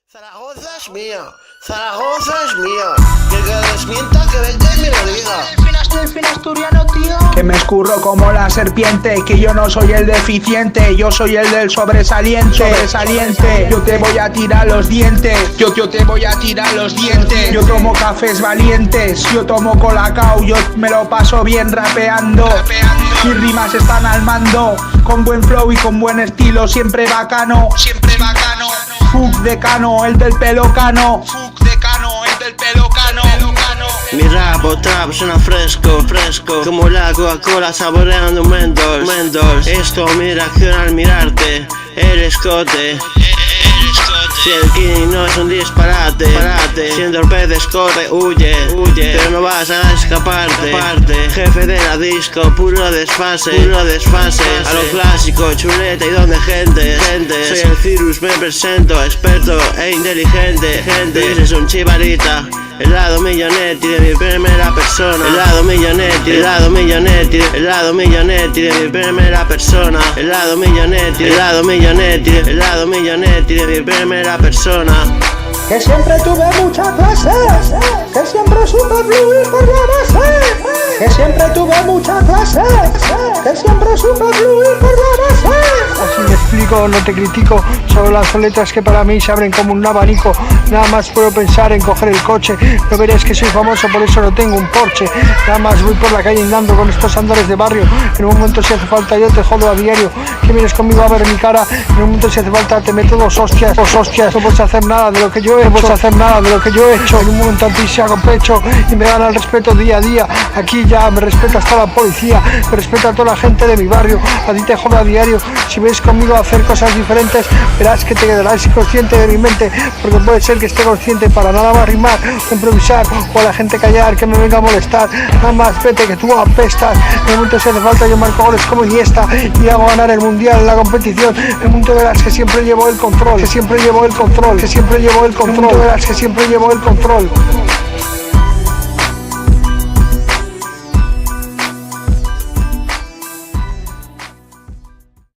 Zaragoza es mía, Zaragoza es mía. Y el que desmienta que venga y me lo diga. El fin asturiano, tío. Que me escurro como la serpiente, que yo no soy el deficiente, yo soy el del sobresaliente. Yo te voy a tirar los dientes, yo te voy a tirar los dientes. Yo tomo cafés valientes, yo tomo colacao, yo me lo paso bien rapeando. Mis rimas están al mando, con buen flow y con buen estilo, siempre bacano. Fuck de Cano, el del pelo cano. Mi rap o trap suena fresco, como la Coca-Cola saboreando un Mentos. Esto mi reacción al mirarte, el escote. Si el King no es un disparate, si entorpeces corre, huye, pero no vas a escaparte. Jefe de la disco, puro desfase, a lo clásico, chuleta y donde gente. Soy el Cirrus, me presento, experto e inteligente. Dices un chivarita, el lado millonetti de mi primera persona. El lado millonetti de mi primera persona. El lado millonetti de mi primera persona. Que siempre tuve mucha clase, que siempre supe fluir por la base. Que siempre tuve mucha clase, que siempre supe fluir por la base. Así me explico, no te critico, solo las letras que para mí se abren como un abanico. Nada más puedo pensar en coger el coche. No veréis que soy famoso, por eso no tengo un Porsche. Nada más voy por la calle andando con estos andores de barrio. En un momento si hace falta yo te jodo a diario. Que vienes conmigo a ver mi cara. En un momento si hace falta te meto dos hostias. No puedes hacer nada de lo que yo he hecho. En un momento a ti se hago pecho y me gana el respeto día a día. Aquí ya me respeta hasta la policía, me respeta a toda la gente de mi barrio. A ti te jodo a diario. Si ves conmigo a hacer cosas diferentes, verás que te quedarás inconsciente de mi mente, porque puede ser que esté consciente para nada más rimar o improvisar, o a la gente callar, que me venga a molestar. Nada más vete que tú apestas. En el momento si hace falta yo marco goles como Iniesta y hago ganar el mundial en la competición. En el momento verás que siempre llevo el control, En el momento verás que siempre llevo el control.